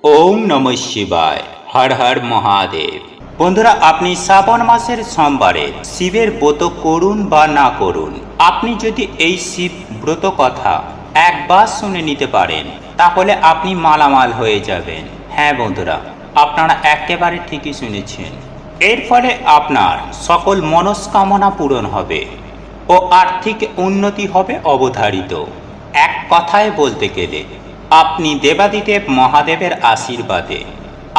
ওম নমঃ শিবায়। হর হর মহাদেব। বন্ধুরা, আপনি শ্রাবণ মাসের সোমবারে শিবের ব্রত করুন বা না করুন, আপনি যদি এই শিব ব্রত কথা একবার শুনে নিতে পারেন তাহলে আপনি মালামাল হয়ে যাবেন। হ্যাঁ বন্ধুরা, আপনারা একেবারে ঠিকই শুনেছেন। এর ফলে আপনার সকল মনস্কামনা পূরণ হবে ও আর্থিক উন্নতি হবে অবধারিত। এক কথায় বলতে গেলে আপনি দেবাদিদেব মহাদেবের আশীর্বাদে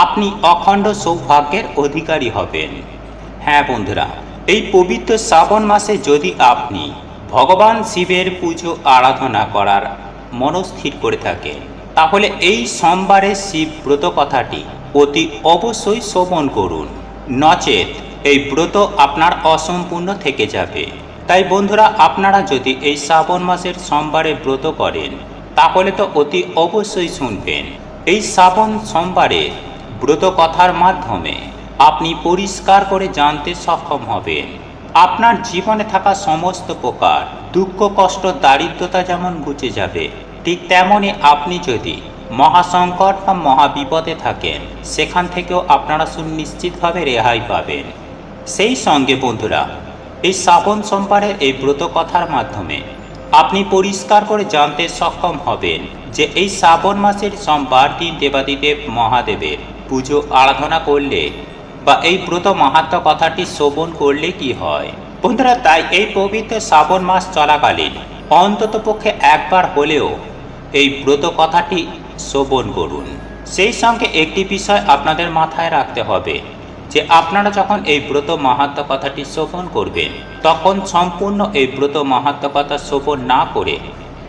আপনি অখণ্ড সৌভাগ্যের অধিকারী হবেন। হ্যাঁ বন্ধুরা, এই পবিত্র শ্রাবণ মাসে যদি আপনি ভগবান শিবের পুজো আরাধনা করার মনস্থির করে থাকেন তাহলে এই সোমবারের শিব ব্রত কথাটি অতি অবশ্যই শ্রবণ করুন, নচেত এই ব্রত আপনার অসম্পূর্ণ থেকে যাবে। তাই বন্ধুরা, আপনারা যদি এই শ্রাবণ মাসের সোমবারে ব্রত করেন তাহলে তো অতি অবশ্যই শুনবেন। এই শ্রাবণ সোমবারে ব্রত কথার মাধ্যমে আপনি পরিষ্কার করে জানতে সক্ষম হবেন আপনার জীবনে থাকা সমস্ত প্রকার দুঃখ কষ্ট দারিদ্রতা যেমন ঘুচে যাবে, ঠিক তেমনই আপনি যদি মহাসংকট বা মহাবিপদে থাকেন সেখান থেকেও আপনারা সুনিশ্চিতভাবে রেহাই পাবেন। সেই সঙ্গে বন্ধুরা, এই শ্রাবণ সোমবারের এই ব্রত কথার মাধ্যমে আপনি পরিষ্কার করে জানতে সক্ষম হবেন যে এই শ্রাবণ মাসের সোমবার দিন দেবাদিদেব মহাদেবের পুজো আরাধনা করলে বা এই ব্রত মাহাত্ম্য কথাটি শ্রবণ করলে কি হয়। বন্ধুরা, তাই এই পবিত্র শ্রাবণ মাস চলাকালীন অন্ততপক্ষে একবার হলেও এই ব্রত কথাটি শ্রবণ করুন। সেই সঙ্গে একটি বিষয় আপনাদের মাথায় রাখতে হবে যে আপনারা যখন এই ব্রত মাহাত্ম্য কথাটি শ্রবণ করবেন তখন সম্পূর্ণ এই ব্রত মাহাত্ম্য কথা শ্রবণ না করে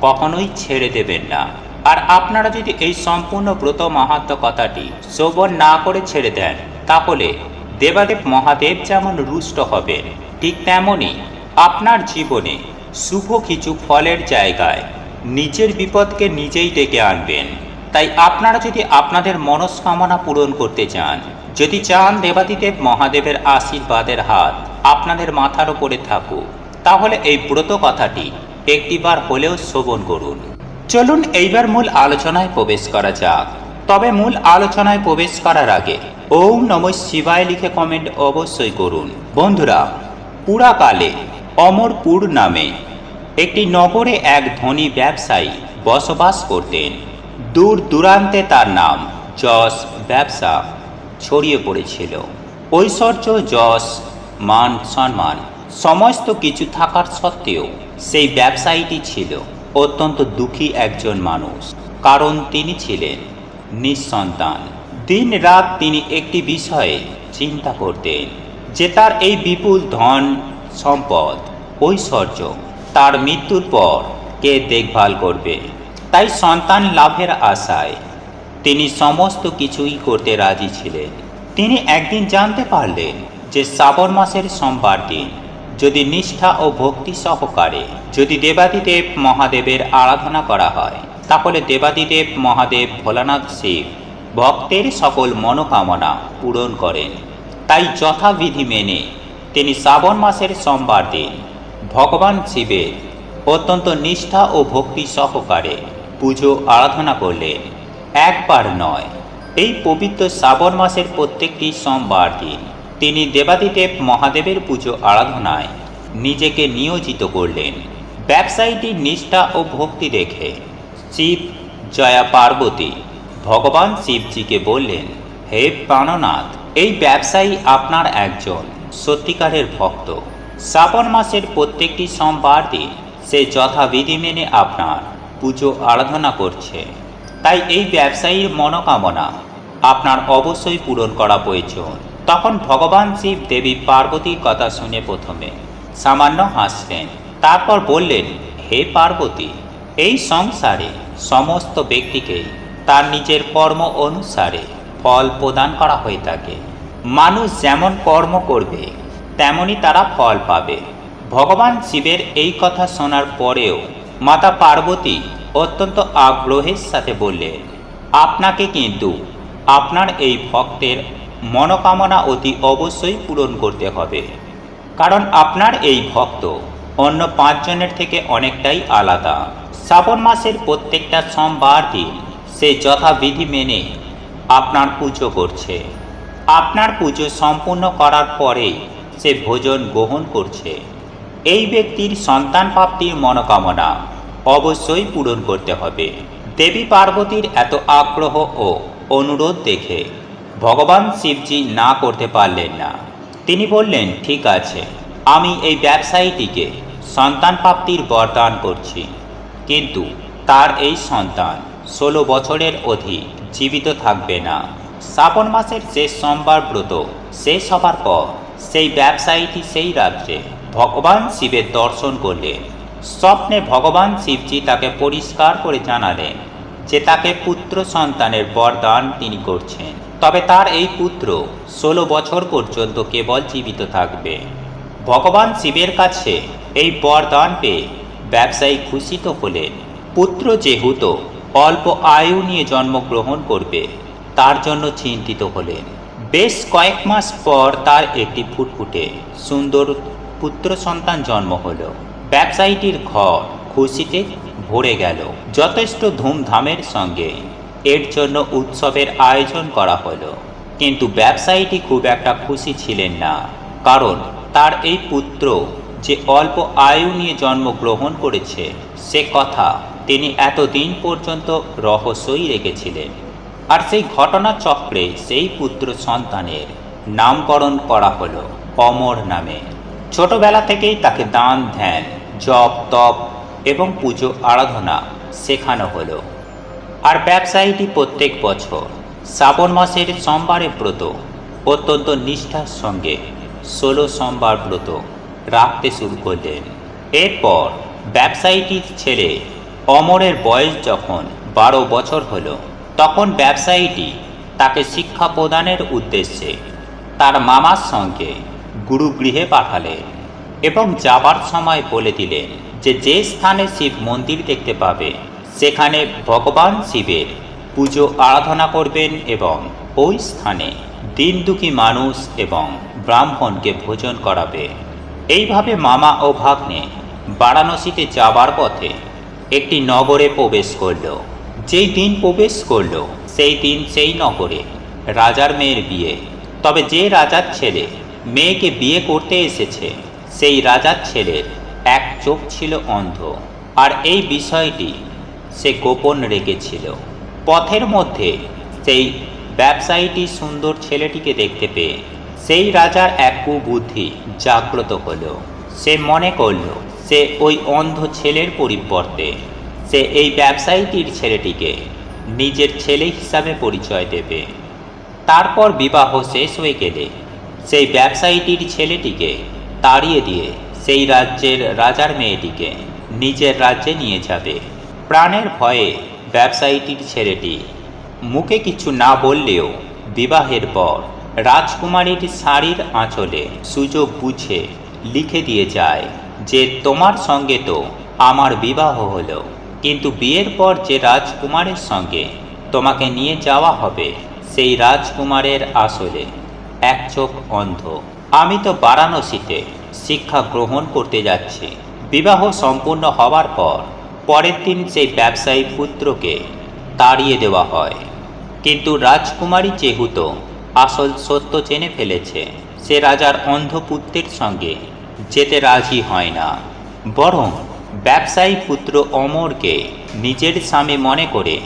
কখনোই ছেড়ে দেবেন না। আর আপনারা যদি এই সম্পূর্ণ ব্রত মাহাত্ম্য কথাটি শ্রবণ না করে ছেড়ে দেন তাহলে দেবাদেব মহাদেব যেমন রুষ্ট হবেন, ঠিক তেমনই আপনার জীবনে শুভ কিছু ফলের জায়গায় নিজের বিপদকে নিজেই ডেকে আনবেন। তাই আপনারা যদি আপনাদের মনস্কামনা পূরণ করতে চান, যদি চান দেবাদিদেব মহাদেবের আশীর্বাদের হাত আপনাদের মাথার উপরে থাকুক, তাহলে এই ব্রত কথাটি একটিবার হলেও শ্রবণ করুন। চলুন এইবার মূল আলোচনায় প্রবেশ করা যাক। তবে মূল আলোচনায় প্রবেশ করার আগে ওম নমঃ শিবায় লিখে কমেন্ট অবশ্যই করুন। বন্ধুরা, পুরাকালে অমরপুর নামে একটি নগরে এক ধনী ব্যবসায়ী বসবাস করতেন। দূর দূরান্তে তার নাম, যশ, ব্যবসা ছড়িয়ে পড়েছিল। ঐশ্বর্য, যশ, মান, সম্মান সমস্ত কিছু থাকার সত্ত্বেও সেই ব্যবসায়ীটি ছিল অত্যন্ত দুঃখী একজন মানুষ, কারণ তিনি ছিলেন নিঃসন্তান। দিন রাত তিনি একটি বিষয়ে চিন্তা করতেন যে তার এই বিপুল ধন সম্পদ ঐশ্বর্য তার মৃত্যুর পর কে দেখভাল করবে। তাই সন্তান লাভের আশায় তিনি সমস্ত কিছুই করতে রাজি ছিলেন। তিনি একদিন জানতে পারলেন যে শ্রাবণ মাসের সোমবার দিন যদি নিষ্ঠা ও ভক্তি সহকারে যদি দেবাদিদেব মহাদেবের আরাধনা করা হয় তাহলে দেবাদিদেব মহাদেব ভোলানাথ শিব ভক্তের সকল মনোকামনা পূরণ করেন। তাই যথাবিধি মেনে তিনি শ্রাবণ মাসের সোমবার দিন ভগবান শিবের অত্যন্ত নিষ্ঠা ও ভক্তি সহকারে পুজো আরাধনা করলেন। একবার নয়, এই পবিত্র শ্রাবণ মাসের প্রত্যেকটি সোমবার দিন তিনি দেবাদিদেব মহাদেবের পুজো আরাধনায় নিজেকে নিয়োজিত করলেন। ব্যবসায়ীটির নিষ্ঠা ও ভক্তি দেখে শিব, জয়া পার্বতী ভগবান শিবজিকে বললেন, হে প্রাণনাথ, এই ব্যবসায়ী আপনার একজন সত্যিকারের ভক্ত। শ্রাবণ মাসের প্রত্যেকটি সোমবার দিন সে যথাবিধি মেনে আপনার পুজো আরাধনা করছে। তাই এই ব্যবসায়ীর মনোকামনা আপনার অবশ্যই পূরণ করা প্রয়োজন। তখন ভগবান শিব দেবী পার্বতীর কথা শুনে প্রথমে সামান্য হাসলেন, তারপর বললেন, হে পার্বতী, এই সংসারে সমস্ত ব্যক্তিকেই তার নিজের কর্ম অনুসারে ফল প্রদান করা হয়ে থাকে। মানুষ যেমন কর্ম করবে তেমনি তারা ফল পাবে। ভগবান শিবের এই কথা শোনার পরেও মাতা পার্বতী অত্যন্ত আগ্রহের সাথে বললেন, আপনাকে কিন্তু আপনার এই ভক্তের মনোকামনা অতি অবশ্যই পূরণ করতে হবে, কারণ আপনার এই ভক্ত অন্য 5 জনের থেকে অনেকটাই আলাদা। শ্রাবণ মাসের প্রত্যেকটা সোমবার দিন সে যথাবিধি মেনে আপনার পুজো করছে। আপনার পুজো সম্পূর্ণ করার পরেই সে ভোজন গ্রহণ করছে। এই ব্যক্তির সন্তান প্রাপ্তির মনোকামনা অবশ্যই পূরণ করতে হবে। দেবী পার্বতীর এত আগ্রহ ও অনুরোধ দেখে ভগবান শিবজি না করতে পারলেন না। তিনি বললেন, ঠিক আছে, আমি এই ব্যবসায়ীটিকে সন্তান প্রাপ্তির বরদান করছি, কিন্তু তার এই সন্তান 16 বছরের অধিক জীবিত থাকবে না। শ্রাবণ মাসের শেষ সোমবার ব্রত শেষ হবার পর সেই ব্যবসায়ীটি সেই রাত্রে ভগবান শিবের দর্শন করলেন। স্বপ্নে ভগবান শিবজি তাকে পরিষ্কার করে জানালেন যে তাকে পুত্র সন্তানের বরদান তিনি করছেন, তবে তার এই পুত্র 16 বছর পর্যন্ত কেবল জীবিত থাকবে। ভগবান শিবের কাছে এই বরদান পেয়ে ব্যবসায়ী খুশি তো হলেন, পুত্র যেহেতু অল্প আয়ু নিয়ে জন্মগ্রহণ করবে তার জন্য চিন্তিত হলেন। বেশ কয়েক মাস পর তার একটি ফুটফুটে সুন্দর পুত্র সন্তান জন্ম হলো। ব্যবসায়ীটির ঘর খুশিতে ভরে গেল। যথেষ্ট ধুমধামের সঙ্গে এর জন্য উৎসবের আয়োজন করা হলো, কিন্তু ব্যবসায়ীটি খুব একটা খুশি ছিলেন না, কারণ তার এই পুত্র যে অল্প আয়ু নিয়ে জন্মগ্রহণ করেছে সে কথা তিনি এতদিন পর্যন্ত রহস্যই রেখেছিলেন। আর সেই ঘটনা চক্রে সেই পুত্র সন্তানের নামকরণ করা হলো অমর নামে। ছোটবেলা থেকেই তাকে দান ধ্যান, জপ তপ এবং পুজো আরাধনা শেখানো হলো। আর ব্যবসায়ীটি প্রত্যেক বছর শ্রাবণ মাসের সোমবারে ব্রত অত্যন্ত নিষ্ঠার সঙ্গে 16 সোমবার ব্রত রাখতে শুরু করলেন। এরপর ব্যবসায়ীটির ছেলে অমরের বয়স যখন 12 বছর হলো, তখন ব্যবসায়ীটি তাকে শিক্ষা প্রদানের উদ্দেশ্যে তার মামার সঙ্গে গুরুগৃহে পাঠালেন এবং যাবার সময় বলে দিলেন যে যে স্থানে শিব মন্দির দেখতে পাবে সেখানে ভগবান শিবের পুজো আরাধনা করবেন এবং ওই স্থানে দিন দুঃখী মানুষ এবং ব্রাহ্মণকে ভোজন করাবে। এইভাবে মামা ও ভাগ্নে বারাণসীতে যাবার পথে একটি নগরে প্রবেশ করল। যেই দিন প্রবেশ করল সেই দিন সেই নগরে রাজার মেয়ের বিয়ে। তবে যে রাজার ছেলে মেয়েকে বিয়ে করতে এসেছে সেই রাজার ছেলের এক চোখ ছিল অন্ধ, আর এই বিষয়টি সে গোপন রেখেছিল। পথের মধ্যে সেই ব্যবসায়ীটি সুন্দর ছেলেটিকে দেখতে পেয়ে সেই রাজার এক কুবুদ্ধি জাগ্রত হল। সে মনে করল সে ওই অন্ধ ছেলের পরিবর্তে সে এই ব্যবসায়ীটির ছেলেটিকে নিজের ছেলে হিসাবে পরিচয় দেবে। তারপর বিবাহ শেষ হয়ে গেলে সেই ব্যবসায়ীটির ছেলেটিকে তাড়িয়ে দিয়ে সেই রাজ্যের রাজার মেয়েটিকে নিজের রাজ্যে নিয়ে যাবে। প্রাণের ভয়ে ব্যবসায়ীটির ছেলেটি মুখে কিছু না বললেও বিবাহের পর রাজকুমারীর শাড়ির আঁচলে সুযোগ বুঝে লিখে দিয়ে যায় যে তোমার সঙ্গে তো আমার বিবাহ হলো, কিন্তু বিয়ের পর যে রাজকুমারের সঙ্গে তোমাকে নিয়ে যাওয়া হবে সেই রাজকুমারের আসলে এক চোখ অন্ধ। আমি তো বারাণসীতে শিক্ষা গ্রহণ করতে যাচ্ছি। বিবাহ সম্পূর্ণ হওয়ার পর পরের দিন সেই ব্যবসায়ী পুত্রকে তাড়িয়ে দেওয়া হয়, কিন্তু রাজকুমারী যেহেতু আসল সত্য জেনে ফেলেছে সে রাজার অন্ধ পুত্রের সঙ্গে যেতে রাজি হয় না, বরং ব্যবসায়ী পুত্র অমরকে নিজের স্বামী মনে করে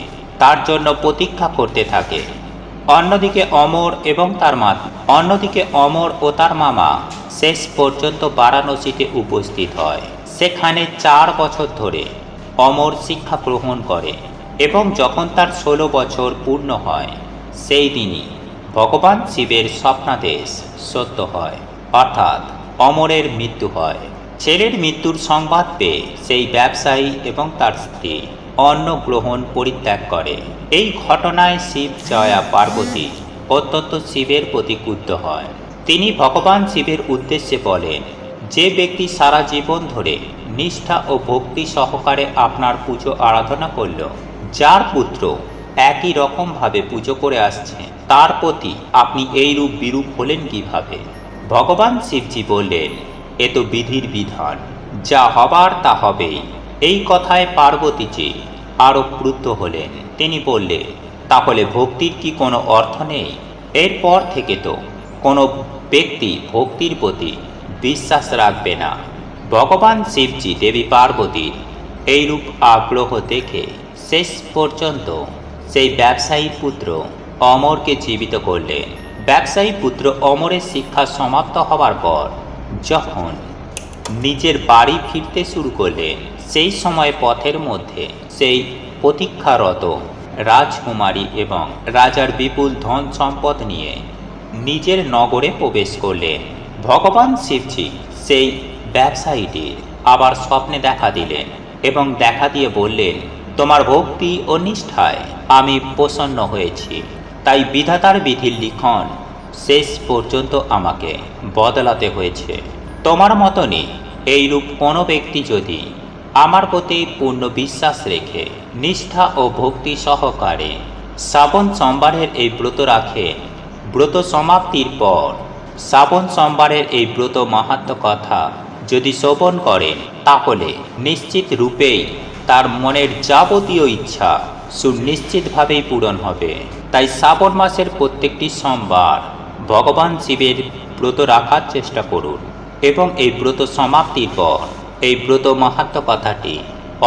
তার জন্য প্রতীক্ষা করতে থাকে। অন্যদিকে অমর ও তার মামা শেষ পর্যন্ত বারাণসীতে উপস্থিত হয়। সেখানে 4 বছর ধরে অমর শিক্ষা গ্রহণ করে এবং যখন তার 16 বছর পূর্ণ হয় সেই দিনই ভগবান শিবের স্বপ্নাদেশ সত্য হয়, অর্থাৎ অমরের মৃত্যু হয়। ছেলের মৃত্যুর সংবাদ পেয়ে সেই ব্যবসায়ী এবং তার স্ত্রী অন্ন গ্রহণ পরিত্যাগ করে। এই ঘটনায় শিব জয়া পার্বতী অত্যন্ত শিবের প্রতি ক্রুদ্ধ হয়। তিনি ভগবান শিবের উদ্দেশ্যে বলেন, যে ব্যক্তি সারা জীবন ধরে নিষ্ঠা ও ভক্তি সহকারে আপনার পুজো আরাধনা করল, যার পুত্র একই রকমভাবে পুজো করে আসছে, তার প্রতি আপনি এইরূপ বিরূপ হলেন কিভাবে? ভগবান শিবজি বললেন, এ তো বিধির বিধান, যা হবার তা হবেই। এই কথায় পার্বতীজি আরও ক্রুদ্ধ হলেন। তিনি বললেন, তাহলে ভক্তির কি কোনো অর্থ নেই? এরপর থেকে তো কোনো ব্যক্তি ভক্তির প্রতি বিশ্বাস রাখবে না। ভগবান শিবজি দেবী পার্বতীর এইরূপ আগ্রহ দেখে শেষ পর্যন্ত সেই ব্যবসায়ী পুত্র অমরকে জীবিত করলেন। ব্যবসায়ী পুত্র অমরের শিক্ষা সমাপ্ত হবার পর যখন নিজের বাড়ি ফিরতে শুরু করলেন, সেই সময় পথের মধ্যে সেই প্রতীক্ষারত রাজকুমারী এবং রাজার বিপুল ধন সম্পদ নিয়ে নিজের নগরে প্রবেশ করলেন। ভগবান শিবজি সেই ব্যবসায়ীটির আবার স্বপ্নে দেখা দিলেন এবং দেখা দিয়ে বললেন, তোমার ভক্তি ও নিষ্ঠায় আমি প্রসন্ন হয়েছি, তাই বিধাতার বিধির লিখন শেষ পর্যন্ত আমাকে বদলাতে হয়েছে। তোমার মতনই এইরূপ কোনো ব্যক্তি যদি আমার প্রতি পূর্ণ বিশ্বাস রেখে নিষ্ঠা ও ভক্তি সহকারে শ্রাবণ সোমবারের এই ব্রত রাখে, ব্রত সমাপ্তির পর শ্রাবণ সোমবারের এই ব্রত মাহাত্ম্য কথা যদি শ্রবণ করেন, তাহলে নিশ্চিত রূপেই তার মনের যাবতীয় ইচ্ছা সুনিশ্চিতভাবেই পূরণ হবে। তাই শ্রাবণ মাসের প্রত্যেকটি সোমবার ভগবান শিবের ব্রত রাখার চেষ্টা করুন এবং এই ব্রত সমাপ্তির পর এই ব্রত মাহাত্ম্য কথাটি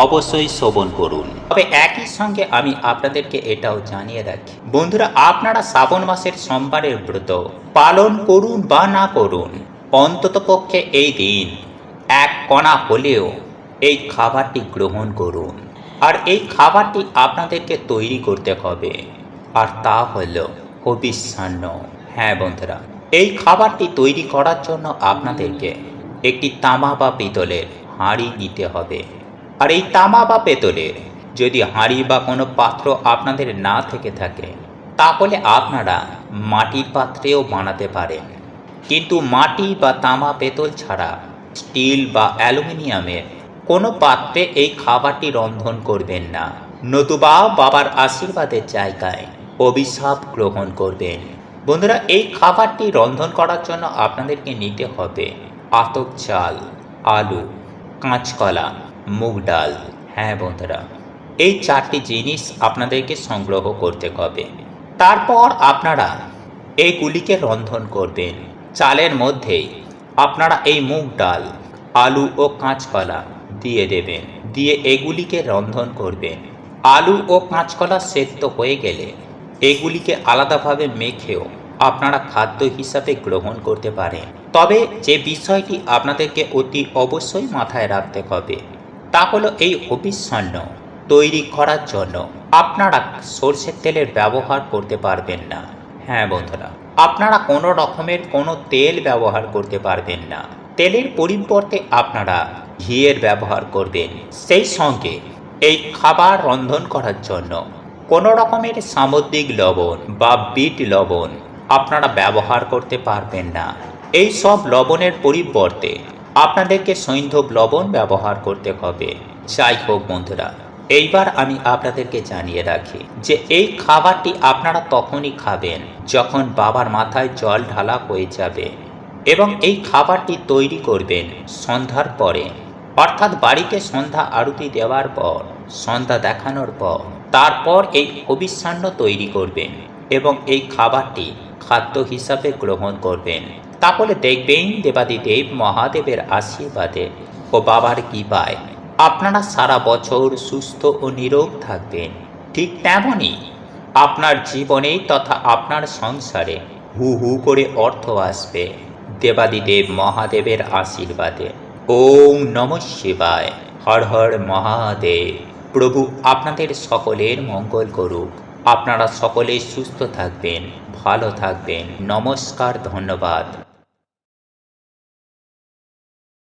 অবশ্যই শ্রবণ করুন। তবে একই সঙ্গে আমি আপনাদেরকে এটাও জানিয়ে রাখি, বন্ধুরা, আপনারা শ্রাবণ মাসের সোমবারের ব্রত পালন করুন বা না করুন, অন্ততপক্ষে এই দিন এক কণা হলেও এই খাবারটি গ্রহণ করুন। আর এই খাবারটি আপনাদেরকে তৈরি করতে হবে, আর তা হল হবিষ্যান্ন। হ্যাঁ বন্ধুরা, এই খাবারটি তৈরি করার জন্য আপনাদেরকে একটি তামা বা পিতলের হাঁড়ি নিতে হবে। আর এই তামা বা পেতলের যদি হাঁড়ি বা কোনো পাত্র আপনাদের না থেকে থাকে, তাহলে আপনারা মাটির পাত্রেও বানাতে পারেন। কিন্তু মাটি বা তামা পেতল ছাড়া স্টিল বা অ্যালুমিনিয়ামের কোনো পাত্রে এই খাবারটি রন্ধন করবেন না, নতুবা বাবার আশীর্বাদের জায়গায় অভিশাপ গ্রহণ করবেন। বন্ধুরা, এই খাবারটি রন্ধন করার জন্য আপনাদেরকে নিতে হবে আতপ চাল, আলু, কাঁচকলা, মুগ ডাল। হ্যাঁ বন্ধুরা, এই চারটি জিনিস আপনাদেরকে সংগ্রহ করতে হবে। তারপর আপনারা এইগুলিকে রন্ধন করবেন। চালের মধ্যেই আপনারা এই মুগ ডাল, আলু ও কাঁচকলা দিয়ে দেবেন, দিয়ে এগুলিকে রন্ধন করবেন। আলু ও কাঁচকলা সেদ্ধ হয়ে গেলে এগুলিকে আলাদাভাবে মেখেও আপনারা খাদ্য হিসাবে গ্রহণ করতে পারেন। তবে যে বিষয়টি আপনাদেরকে অতি অবশ্যই মাথায় রাখতে হবে, তা হলো এই হবিষ্যান্ন তৈরি করার জন্য আপনারা সরষের তেলের ব্যবহার করতে পারবেন না। হ্যাঁ বন্ধুরা, আপনারা কোনো রকমের কোনো তেল ব্যবহার করতে পারবেন না। তেলের পরিবর্তে আপনারা ঘিয়ের ব্যবহার করবেন। সেই সঙ্গে এই খাবার রন্ধন করার জন্য কোনো রকমের সামুদ্রিক লবণ বা বিট লবণ আপনারা ব্যবহার করতে পারবেন না। এই সব লবণের পরিবর্তে আপনাদেরকে সৈন্ধব লবণ ব্যবহার করতে হবে। যাই হোক বন্ধুরা, এইবার আমি আপনাদেরকে জানিয়ে রাখি যে এই খাবারটি আপনারা তখনই খাবেন যখন বাবার মাথায় জল ঢালা হয়ে যাবে, এবং এই খাবারটি তৈরি করবেন সন্ধ্যার পরে, অর্থাৎ বাড়িতে সন্ধ্যা আরতি দেওয়ার পর, সন্ধ্যা দেখানোর পর, তারপর এই হবিষ্যান্ন তৈরি করবেন এবং এই খাবারটি খাদ্য হিসাবে গ্রহণ করবেন। তাহলে দেখবেন দেবাদিদেব মহাদেবের আশীর্বাদে ও বাবার কৃপায় আপনারা সারা বছর সুস্থ ও নিরোগ থাকবেন। ঠিক তেমনই আপনার জীবনে তথা আপনার সংসারে হু হু করে অর্থ আসবে দেবাদিদেব মহাদেবের আশীর্বাদে। ওম নমঃ শিবায়। হর হর মহাদেব। প্রভু আপনাদের সকলের মঙ্গল করুক। আপনারা সকলে সুস্থ থাকবেন, ভালো থাকবেন। নমস্কার, ধন্যবাদ।